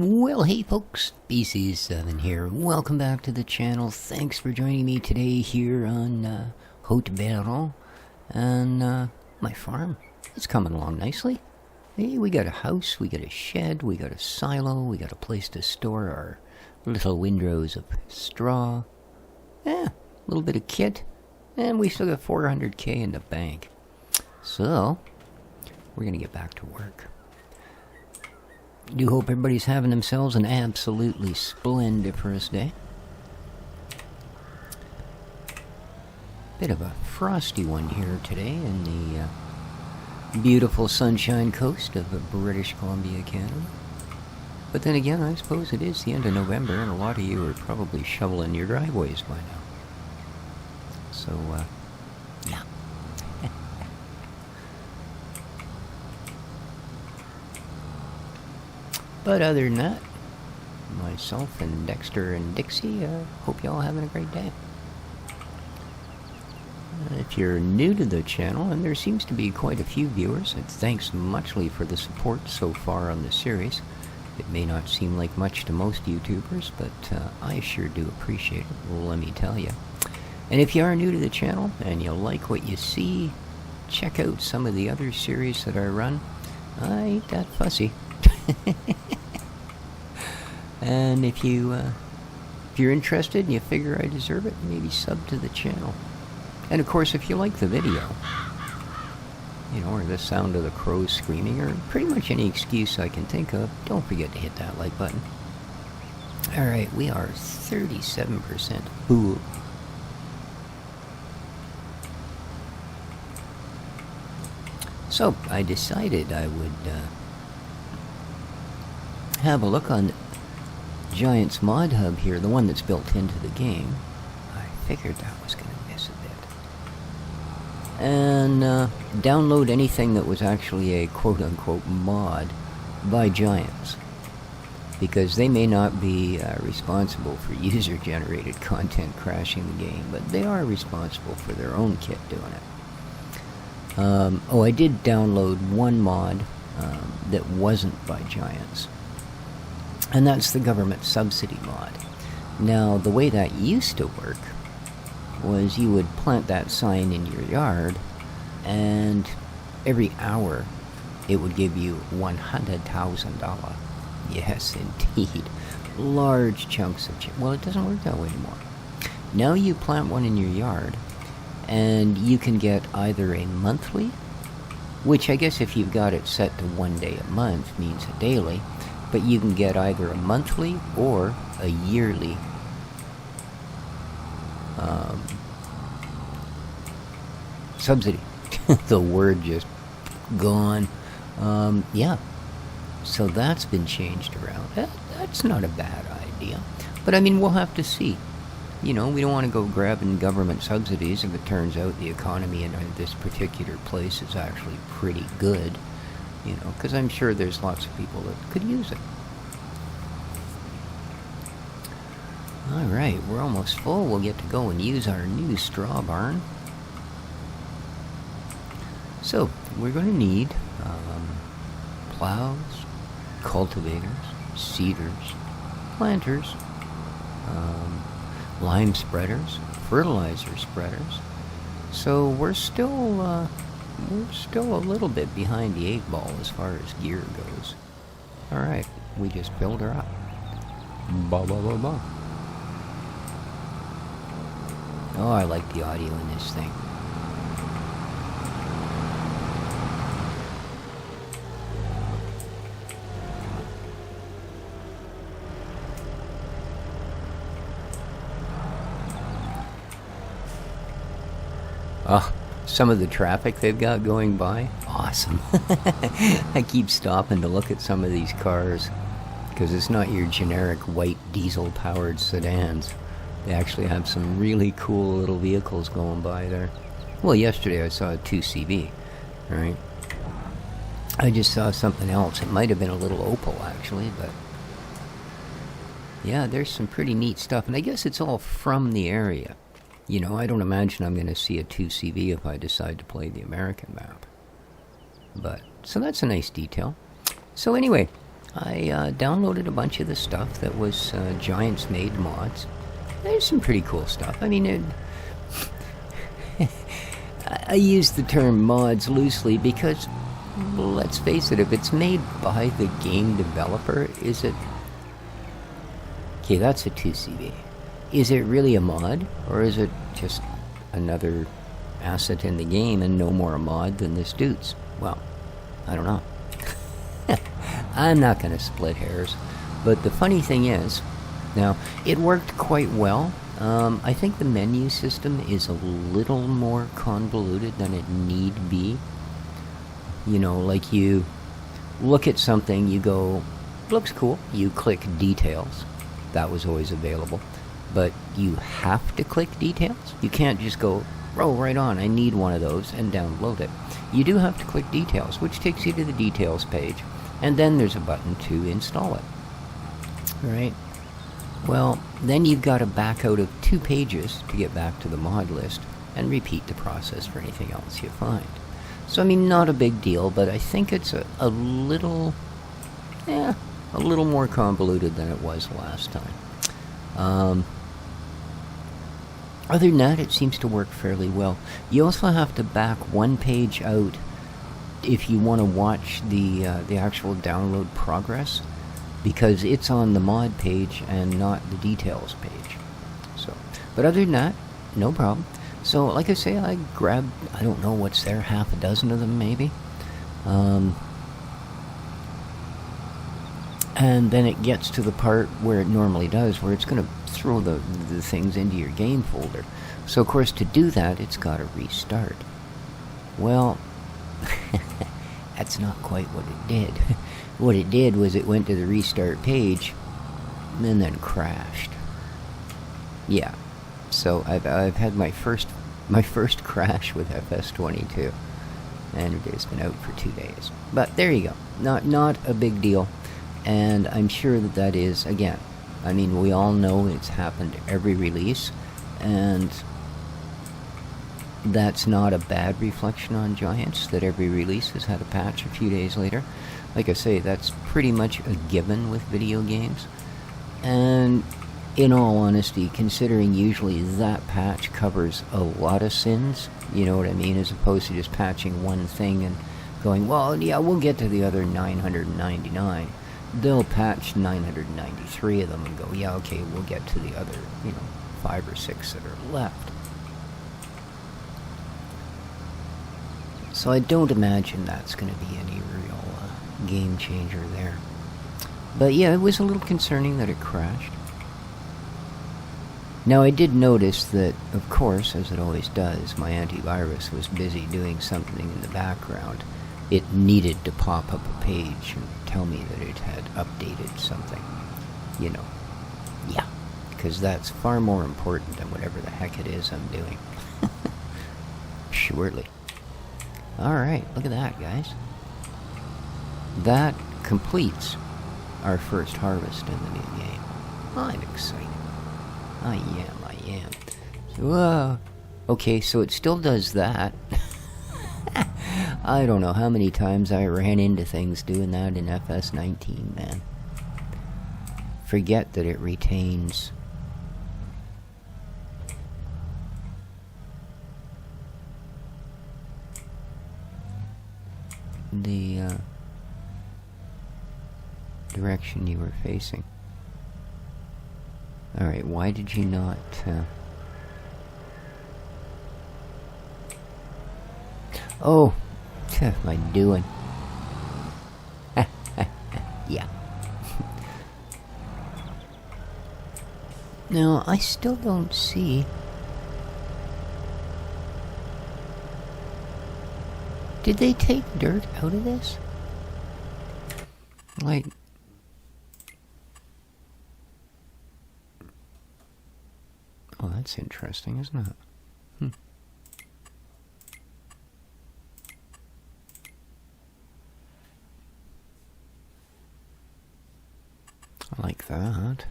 Well, hey folks, BC7 here. Welcome back to the channel. Thanks for joining me today here on Haute Beyleron and my farm. It's coming along nicely. Hey, we got a house, we got a shed, we got a silo, we got a place to store our little windrows of straw. Yeah, a little bit of kit, and we still got 400k in the bank. So, we're gonna get back to work. Do hope everybody's having themselves an absolutely splendiferous day. Bit of a frosty one here today in the beautiful Sunshine Coast of British Columbia, Canada. But then again, I suppose it is the end of November, and a lot of you are probably shoveling your driveways by now. So, yeah. But other than that, myself and Dexter and Dixie hope y'all having a great day. If you're new to the channel, and there seems to be quite a few viewers, and thanks muchly for the support so far on the series. It may not seem like much to most YouTubers, but I sure do appreciate it, let me tell you. And if you are new to the channel, and you like what you see, check out some of the other series that I run. I ain't that fussy. And if you're interested and you figure I deserve it, maybe sub to the channel. And of course, if you like the video, you know, or the sound of the crows screaming, or pretty much any excuse I can think of, don't forget to hit that like button. Alright, we are 37% full. So, I decided I would have a look on Giant's Mod Hub here, the one that's built into the game. I figured that was going to miss a bit. And download anything that was actually a quote-unquote mod by Giants. Because they may not be responsible for user-generated content crashing the game, but they are responsible for their own kit doing it. Oh, I did download one mod that wasn't by Giants. And that's the Government Subsidy Mod. Now, the way that used to work was you would plant that sign in your yard, and every hour it would give you $100,000. Yes, indeed. Large chunks of chip. Well, it doesn't work that way anymore. Now you plant one in your yard, and you can get either a monthly, which I guess if you've got it set to 1 day a month means a daily, but you can get either a monthly or a yearly subsidy. The word just gone. Yeah. So that's been changed around. That's not a bad idea. But I mean, we'll have to see. You know, we don't want to go grabbing government subsidies if it turns out the economy in this particular place is actually pretty good. You know, because I'm sure there's lots of people that could use it. Alright, we're almost full. We'll get to go and use our new straw barn. So, we're going to need plows, cultivators, seeders, planters, lime spreaders, fertilizer spreaders. So we're still a little bit behind the 8 ball as far as gear goes. Alright, we just filled her up. Ba ba ba ba. Oh, I like the audio in this thing. Oh, some of the traffic they've got going by, awesome. I keep stopping to look at some of these cars, because it's not your generic white diesel-powered sedans. They actually have some really cool little vehicles going by there. Well, yesterday I saw a 2CV, right? I just saw something else. It might have been a little Opel, actually, but yeah, there's some pretty neat stuff, and I guess it's all from the area. You know, I don't imagine I'm going to see a 2CV if I decide to play the American map. But, so that's a nice detail. So anyway, I downloaded a bunch of the stuff that was Giants made mods. There's some pretty cool stuff. I mean, I use the term mods loosely because, let's face it, if it's made by the game developer, is it... Okay, that's a 2CV. Is it really a mod, or is it just another asset in the game and no more a mod than this dude's? Well, I don't know. I'm not going to split hairs. But the funny thing is, now, it worked quite well. I think the menu system is a little more convoluted than it need be. You know, like you look at something, you go, looks cool, you click details. That was always available. But you have to click details. You can't just go, oh, right on, I need one of those, and download it. You do have to click details, which takes you to the details page. And then there's a button to install it. Right? Well, then you've got to back out of 2 pages to get back to the mod list and repeat the process for anything else you find. So, I mean, not a big deal, but I think it's a little more convoluted than it was last time. Other than that, it seems to work fairly well. You also have to back 1 page out if you want to watch the actual download progress, because it's on the mod page and not the details page. So, but other than that, no problem. So, like I say, I grabbed, I don't know what's there, half a dozen of them maybe. And then it gets to the part where it normally does, where it's going to throw the things into your game folder. So, of course, to do that, it's got to restart. Well, that's not quite what it did. What it did was it went to the restart page and then crashed. Yeah. So I've had my first crash with FS22, and it has been out for 2 days. But there you go. Not a big deal, and I'm sure that is, again, I mean, we all know it's happened every release, and that's not a bad reflection on Giants, that every release has had a patch a few days later. Like I say, that's pretty much a given with video games. And in all honesty, considering usually that patch covers a lot of sins, you know what I mean, as opposed to just patching one thing and going, well, yeah, we'll get to the other 999. They'll patch 993 of them and go, yeah, okay, we'll get to the other, 5 or 6 that are left. So I don't imagine that's going to be any real game changer there. But yeah, it was a little concerning that it crashed. Now I did notice that, of course, as it always does, my antivirus was busy doing something in the background. It needed to pop up a page and tell me that it had updated something. Yeah, because that's far more important than whatever the heck it is I'm doing. Surely. Alright, look at that, guys. That completes our first harvest in the new game. I'm excited. I am. So, okay, so it still does that. I don't know how many times I ran into things doing that in FS19, man. Forget that it retains the direction you were facing. Alright, why did you not... Oh! What am I doing? Yeah. Now, I still don't see... Did they take dirt out of this? Like... Oh, that's interesting, isn't it? I like that.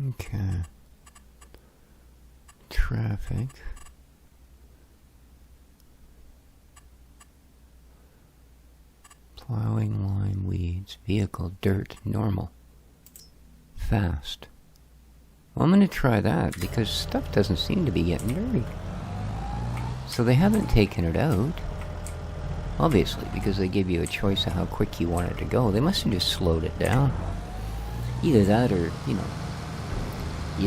Okay. Traffic. Plowing, lime, weeds, vehicle, dirt, normal. Fast. Well, I'm going to try that because stuff doesn't seem to be getting dirty. So they haven't taken it out. Obviously, because they give you a choice of how quick you want it to go. They must have just slowed it down. Either that or, you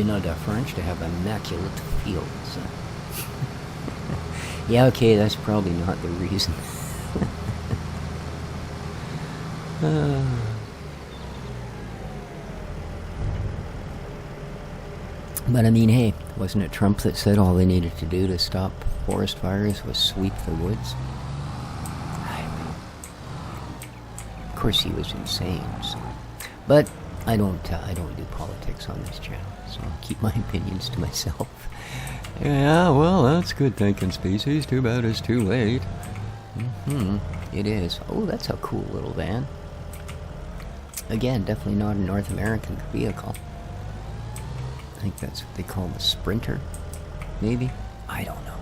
know the French to have immaculate fields. Yeah, okay, that's probably not the reason. But I mean, hey, wasn't it Trump that said all they needed to do to stop forest fires was sweep the woods? Of course, he was insane. So. But I don't do politics on this channel, so I'll keep my opinions to myself. Yeah, well, that's good thinking, species. Too bad it's too late. It is. Oh, that's a cool little van. Again, definitely not a North American vehicle. I think that's what they call the Sprinter, maybe? I don't know.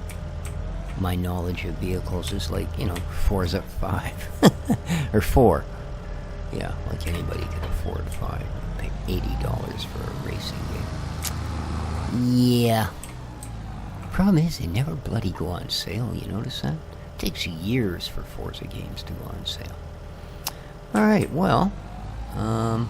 My knowledge of vehicles is like, 4's up 5. Or 4. Yeah, like anybody can afford 5. Pay $80 for a racing game. Yeah. Problem is, they never bloody go on sale, you notice that? It takes years for Forza games to go on sale. Alright, well, I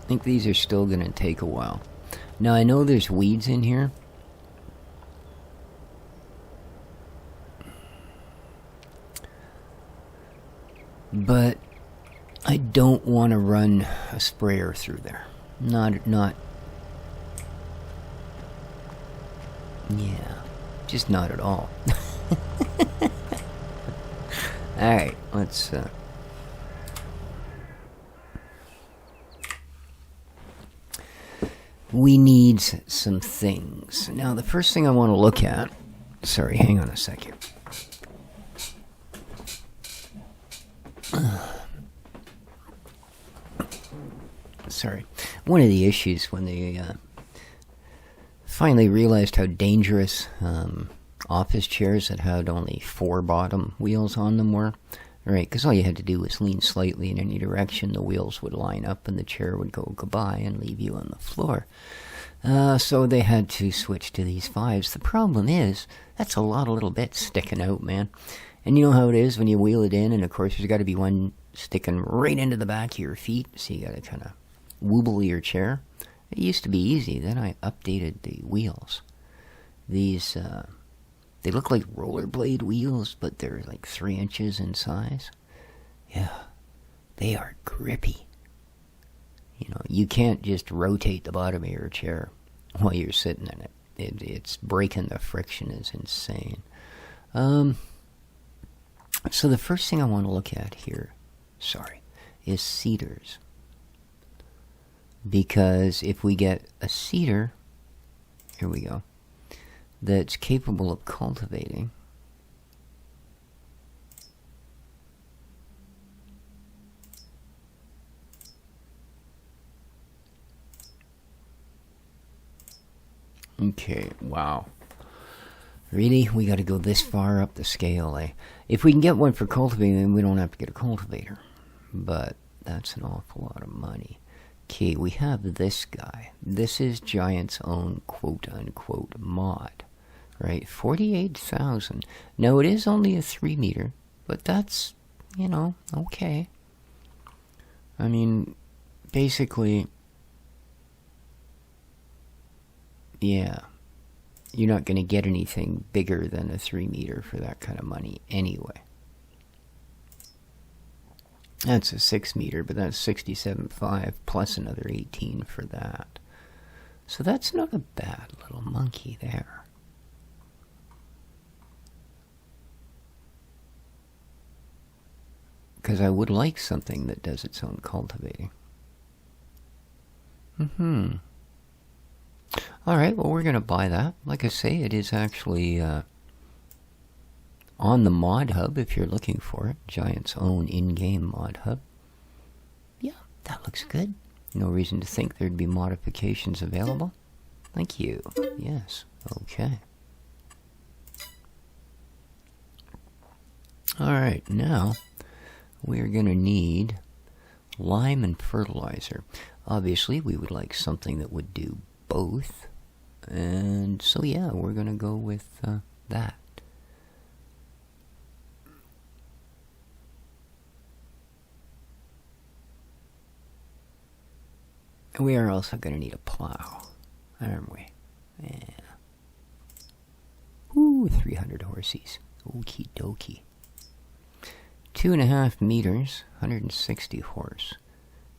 think these are still going to take a while. Now, I know there's weeds in here. But I don't want to run a sprayer through there. Not, yeah, just not at all. Alright, let's, we need some things. Now, the first thing I want to look at... Sorry, hang on a second. Sorry. One of the issues when they finally realized how dangerous office chairs that had only 4 bottom wheels on them were, right? Because all you had to do was lean slightly in any direction, the wheels would line up and the chair would go goodbye and leave you on the floor. So they had to switch to these 5s. The problem is, that's a lot of little bits sticking out, man. And you know how it is when you wheel it in, and of course there's got to be one sticking right into the back of your feet, so you got to kind of wobble your chair. It used to be easy. Then I updated the wheels. These, they look like rollerblade wheels, but they're like 3 inches in size. Yeah, they are grippy. You can't just rotate the bottom of your chair while you're sitting in it. It's breaking the friction is insane. So the first thing I want to look at here, is cedars. Because if we get a cedar, here we go, that's capable of cultivating, okay, wow. Really? We got to go this far up the scale, eh? If we can get one for cultivating, then we don't have to get a cultivator. But that's an awful lot of money. Okay, we have this guy. This is Giant's own quote-unquote mod. Right? 48,000. Now, it is only a 3 meter, but that's, okay. I mean, basically, yeah. You're not going to get anything bigger than a 3 meter for that kind of money anyway. That's a 6 meter, but that's 67.5 plus another 18 for that. So that's not a bad little monkey there. Because I would like something that does its own cultivating. Alright, well, we're going to buy that. Like I say, it is actually on the mod hub if you're looking for it. Giant's own in-game mod hub. Yeah, that looks good. No reason to think there'd be modifications available. Thank you. Yes. Okay. Alright, now we're going to need lime and fertilizer. Obviously, we would like something that would do both. And so, yeah, we're going to go with that. We are also going to need a plow, aren't we? Yeah. Ooh, 300 horses. Okie dokie. 2.5 meters, 160 horse.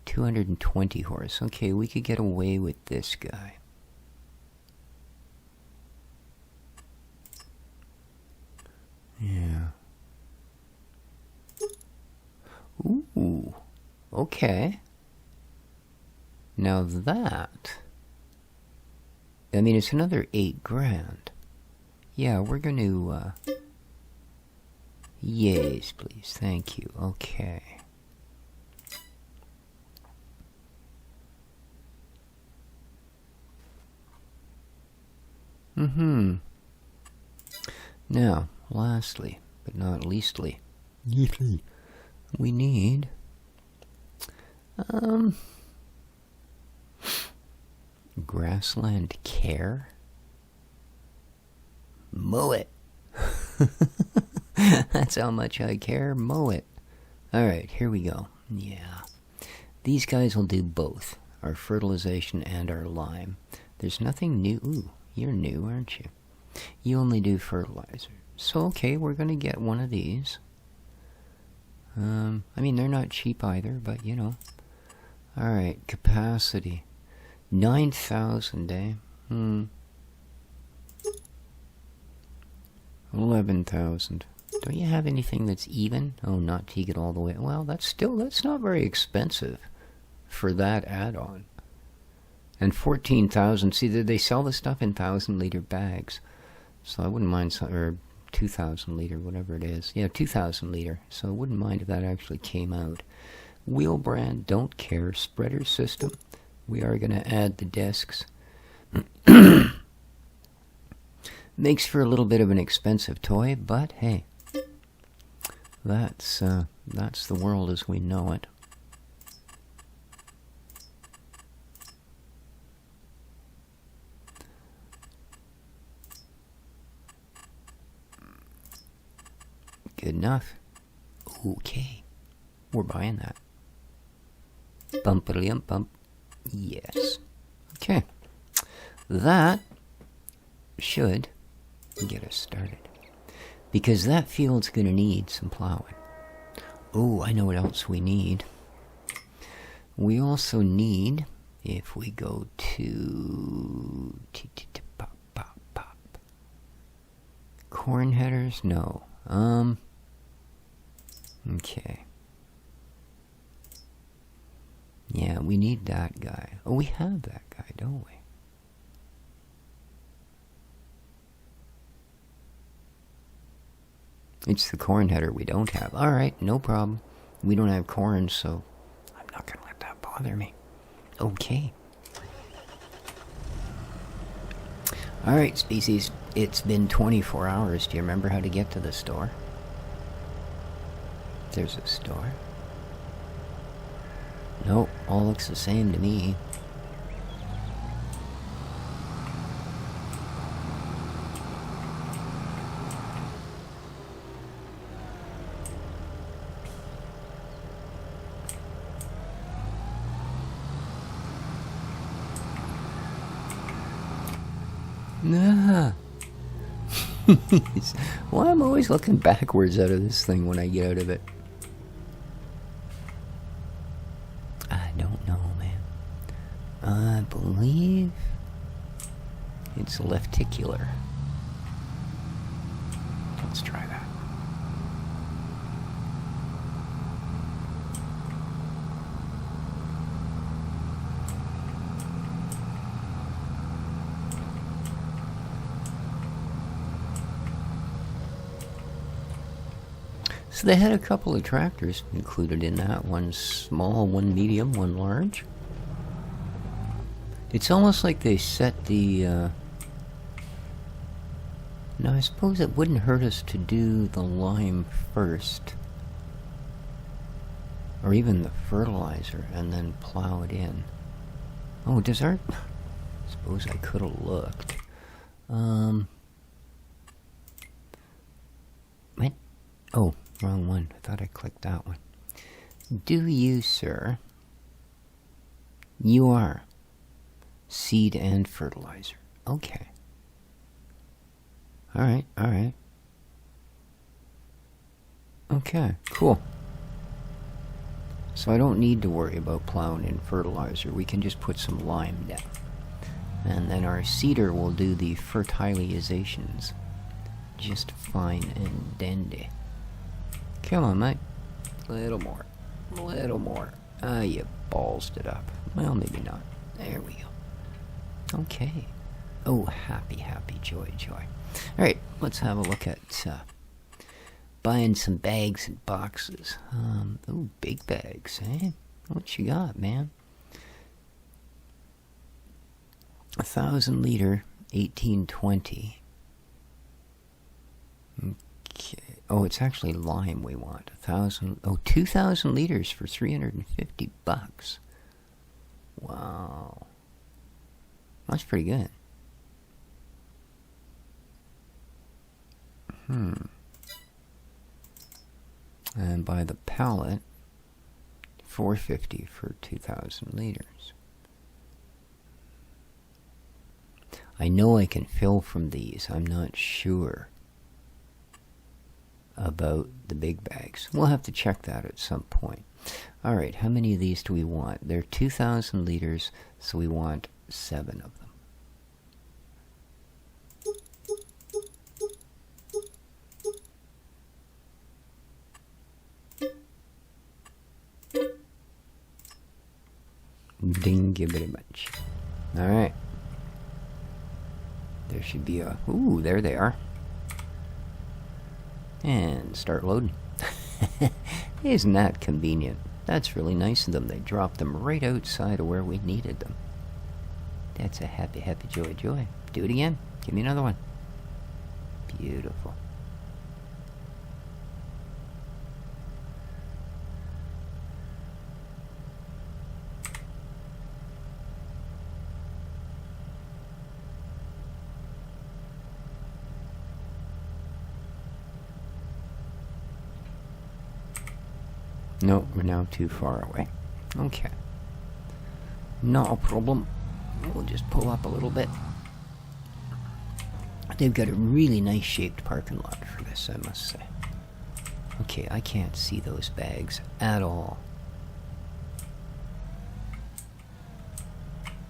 220 horse. Okay, we could get away with this guy. Yeah. Ooh. Okay. Now that... I mean, it's another 8 grand. Yeah, we're going to... yes, please. Thank you. Okay. Now, lastly, but not leastly, we need... grassland care? Mow it. That's how much I care. Mow it. Alright, here we go. Yeah. These guys will do both. Our fertilization and our lime. There's nothing new. Ooh, you're new, aren't you? You only do fertilizer. So, okay, we're going to get one of these. I mean, they're not cheap either, but, you know. Alright, capacity. 9,000, eh? 11,000. Don't you have anything that's even? Oh, not to get all the way. Well, that's not very expensive for that add-on. And 14,000. See, they sell the stuff in 1,000-liter bags. So I wouldn't mind, or 2,000-liter, whatever it is. Yeah, 2,000-liter. So I wouldn't mind if that actually came out. Wheel brand, don't care. Spreader system. We are going to add the discs. Makes for a little bit of an expensive toy, but hey, that's the world as we know it. Good enough. Okay, we're buying that. Bumpity-bump. Yes. Okay. That should get us started. Because that field's going to need some plowing. Oh, I know what else we need. We also need, if we go to... corn headers? No. Okay. Yeah, we need that guy. Oh, we have that guy, don't we? It's the corn header we don't have. Alright, no problem. We don't have corn, so I'm not going to let that bother me. Okay. Alright, species. It's been 24 hours. Do you remember how to get to the store? There's a store. Nope, all looks the same to me. Nah. Well, I'm always looking backwards out of this thing when I get out of it. I don't know, man. I believe it's lefticular. Let's try that. So they had a couple of tractors included in that. One small, one medium, one large. It's almost like they set the... Now I suppose it wouldn't hurt us to do the lime first. Or even the fertilizer, and then plow it in. Oh, does our... I suppose I could have looked. What? Oh, wrong one. I thought I clicked that one. Do you, sir? You are. Seed and fertilizer. Okay. Alright, alright. Okay, cool. So I don't need to worry about plowing in fertilizer. We can just put some lime down. And then our seeder will do the fertilizations. Just fine and dandy. Come on, mate. A little more. A little more. Ah, you ballsed it up. Well, maybe not. There we go. Okay. Oh, happy, happy, joy, joy. Alright, let's have a look at buying some bags and boxes. Oh, big bags, eh? What you got, man? 1,000 liter, 1820. Okay. Oh, it's actually lime we want. 1,000. Oh, 2,000 liters for $350. Wow. That's pretty good. And by the pallet, $450 for 2,000 liters. I know I can fill from these. I'm not sure about the big bags. We'll have to check that at some point. Alright, how many of these do we want? They're 2,000 liters, so we want 7 of them. Ding, give it a bunch. Alright. There should be a... Ooh, there they are. And start loading. Isn't that convenient? That's really nice of them. They dropped them right outside of where we needed them. That's a happy, happy, joy, joy. Do it again. Give me another one. Beautiful. No, we're now too far away. Okay. Not a problem. We'll just pull up a little bit. They've got a really nice shaped parking lot for this, I must say. Okay, I can't see those bags at all.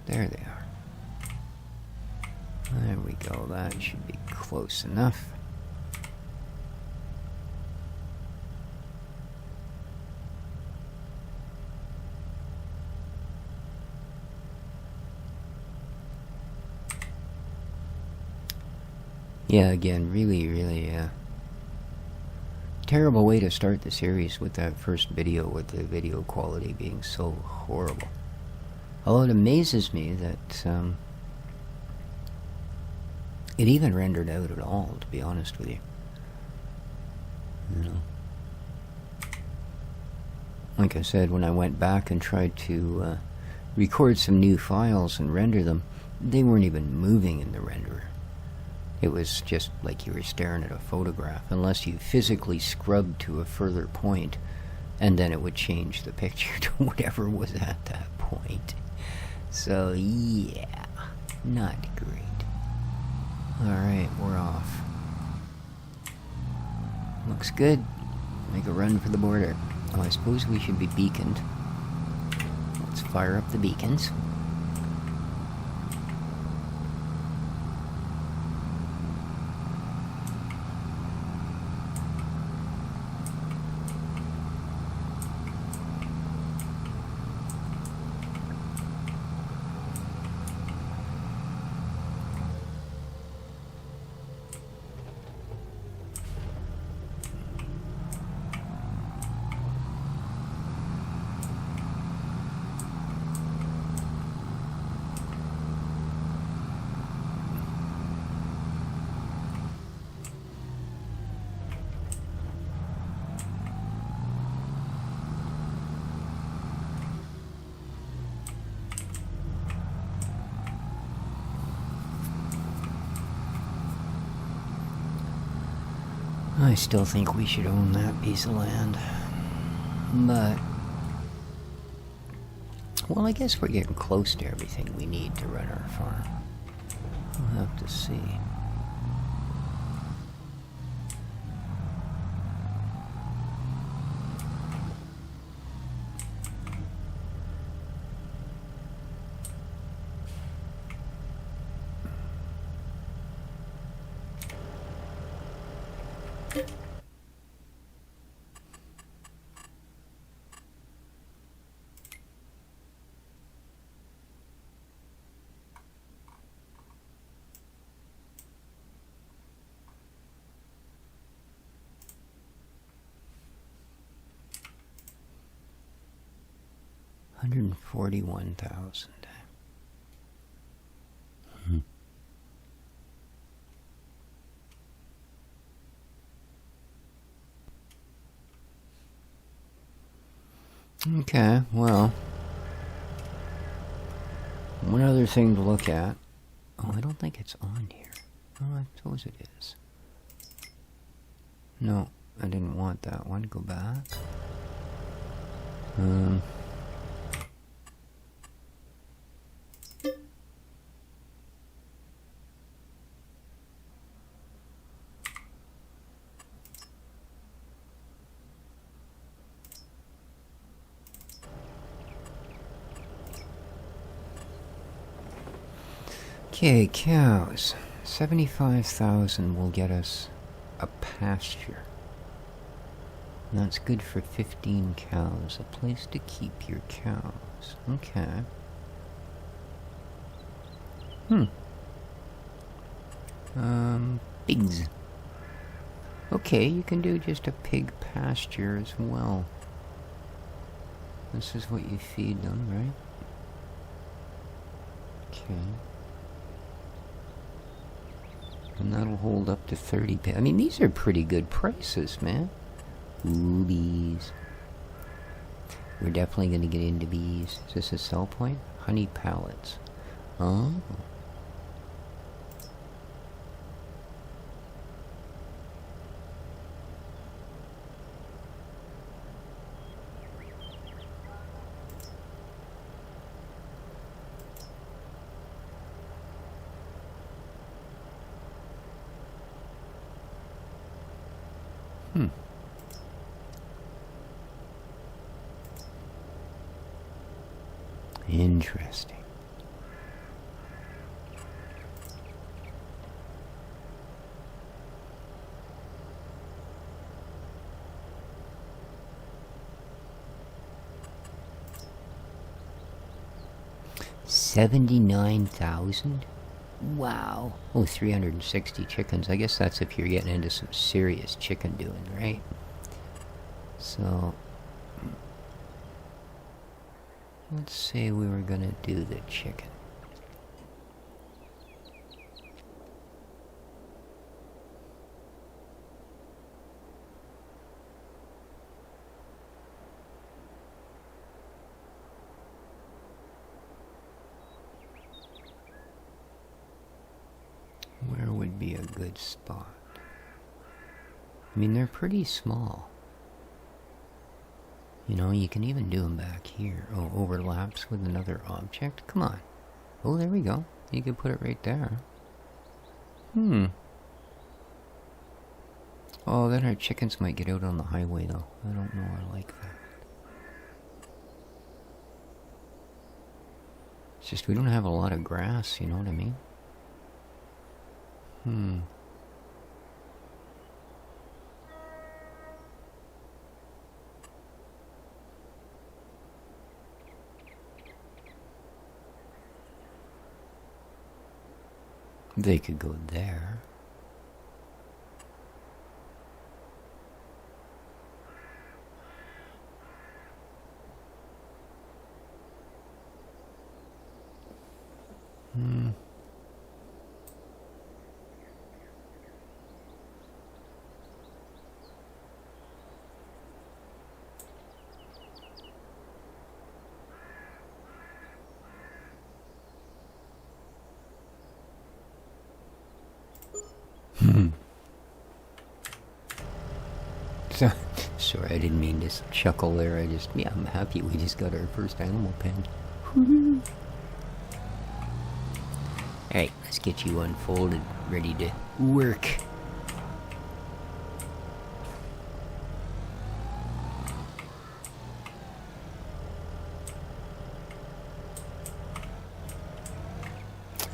There they are. There we go. That should be close enough. Yeah, again, really, terrible way to start the series with that first video, with the video quality being so horrible. Although it amazes me that it even rendered out at all, to be honest with you. You know. Like I said, when I went back and tried to record some new files and render them, they weren't even moving in the renderer. It was just like you were staring at a photograph, unless you physically scrubbed to a further point, and then it would change the picture to whatever was at that point. So, yeah, not great. Alright, we're off. Looks good. Make a run for the border. Oh, I suppose we should be beaconed. Let's fire up the beacons. I still think we should own that piece of land. But... well, I guess we're getting close to everything we need to run our farm. We'll have to see. $141,000. Okay, well, one other thing to look at. Oh, I don't think it's on here. Oh, I suppose it is. No, I didn't want that one. Go back. Okay, cows. 75,000 will get us a pasture. And that's good for 15 cows. A place to keep your cows. Okay. Pigs. Okay, you can do just a pig pasture as well. This is what you feed them, right? Okay. And that'll hold up to 30 pigs. I mean, these are pretty good prices, man. Ooh, bees. We're definitely going to get into bees. Is this a sell point? Honey pallets. Oh. Interesting. $79,000? Wow. Oh, 360 chickens. I guess that's if you're getting into some serious chicken doing, right? So... let's say we were gonna do the chicken. Where would be a good spot? I mean, they're pretty small. You know, you can even do them back here. Oh, overlaps with another object? Come on. Oh, there we go. You could put it right there. Oh, then our chickens might get out on the highway, though. I don't know, I like that. It's just we don't have a lot of grass, you know what I mean? They could go there. Sorry, I didn't mean to chuckle there. I'm happy we just got our first animal pen. Alright, let's get you unfolded, ready to work.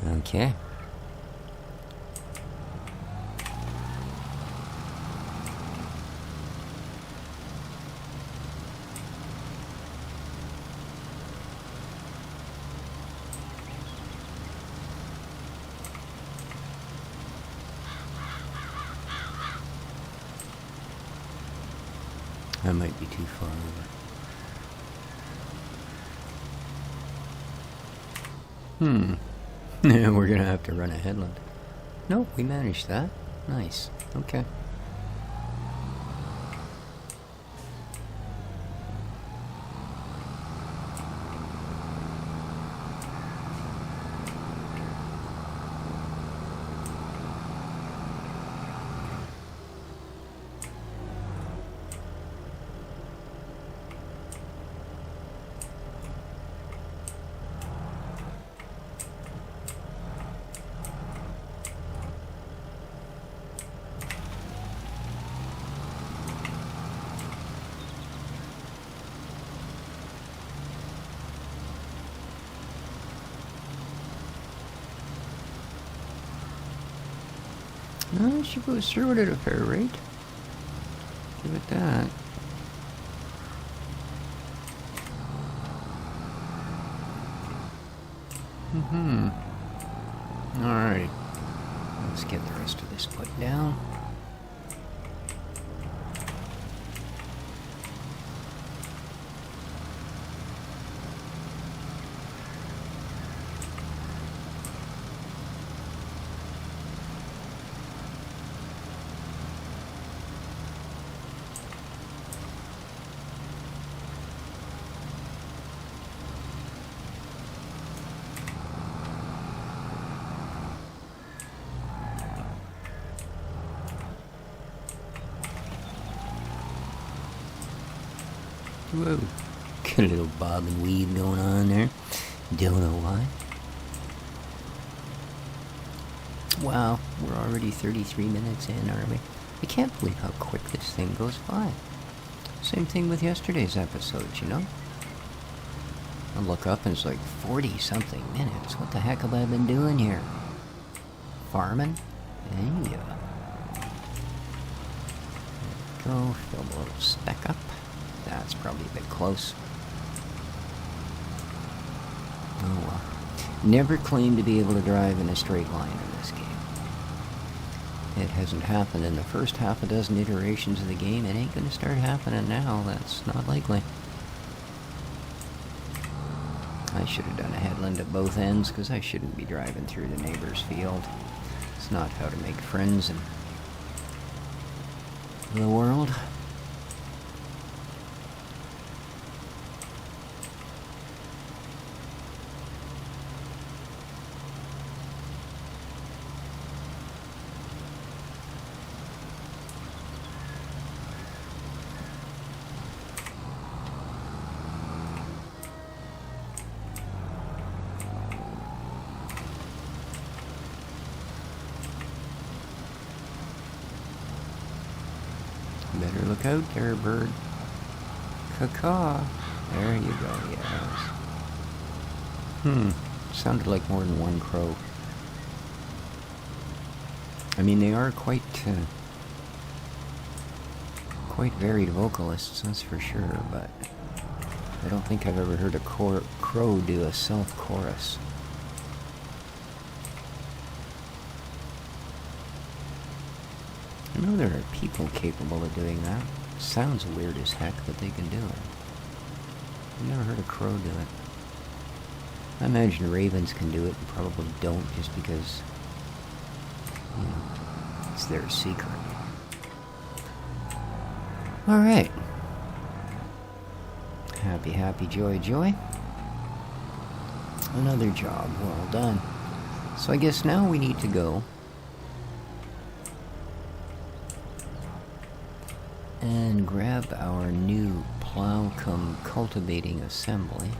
Okay. That might be too far over. We're gonna have to run a headland. Nope, we managed that. Nice. Okay. No, she goes through it at a fair rate. Give it that. Alright. Let's get the rest of this put down. Whoa. Got a little bob and weave going on there. Don't know why. Wow, we're already 33 minutes in, are we? I can't believe how quick this thing goes by. Same thing with yesterday's episodes, you know? I look up and it's like 40-something minutes. What the heck have I been doing here? Farming? Yeah. Go, fill a little speck up. That's probably a bit close. Oh well. Never claimed to be able to drive in a straight line in this game. It hasn't happened in the first half a dozen iterations of the game. It ain't gonna start happening now. That's not likely. I should have done a headland at both ends, because I shouldn't be driving through the neighbor's field. It's not how to make friends in the world. Better look out there, bird. Caw-caw. There you go, yes. Sounded like more than one crow. I mean, they are quite varied vocalists, that's for sure, but I don't think I've ever heard a crow do a self-chorus. I know there are people capable of doing that. Sounds weird as heck, but they can do it. I've never heard a crow do it. I imagine ravens can do it and probably don't just because, you know, it's their secret. Alright. Happy, happy, joy, joy. Another job well done. So I guess now we need to go and grab our new plow cum cultivating assembly.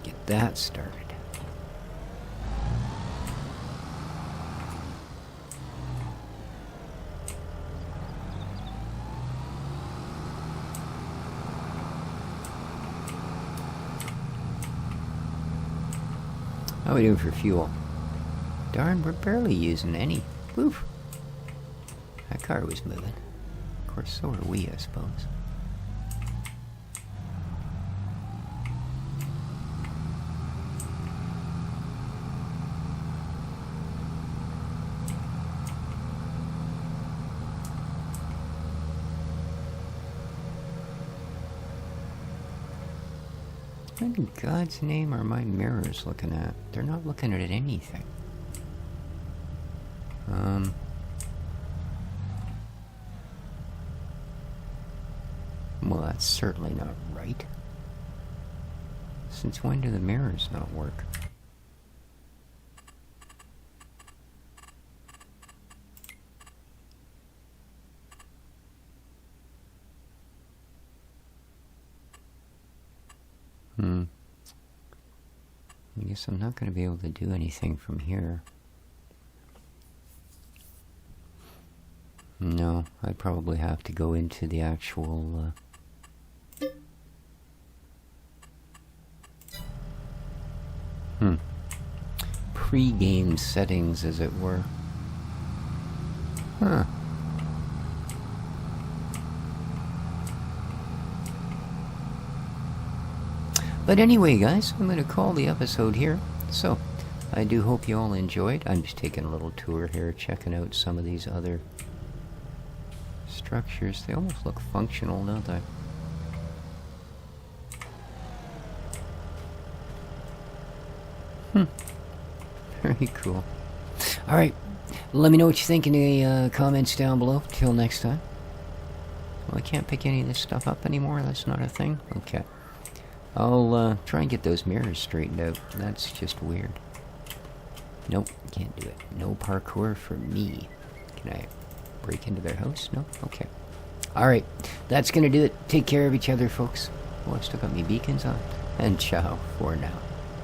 Get that started. How are we doing for fuel? Darn, we're barely using any. Woof. That car was moving. Of course, so are we, I suppose. What in God's name are my mirrors looking at? They're not looking at anything. Well, that's certainly not right. Since when do the mirrors not work? I guess I'm not going to be able to do anything from here. No, I'd probably have to go into the actual... pre-game settings, as it were. Huh. But anyway, guys, I'm going to call the episode here. So, I do hope you all enjoyed. I'm just taking a little tour here, checking out some of these other structures. They almost look functional, don't they? Very cool. Alright, let me know what you think in the comments down below. Till next time. Well, I can't pick any of this stuff up anymore? That's not a thing? Okay. I'll try and get those mirrors straightened out. That's just weird. Nope, can't do it. No parkour for me. Can I break into their house? No? Okay. Alright, that's gonna do it. Take care of each other, folks. Oh, I've still got me beacons on. And ciao for now.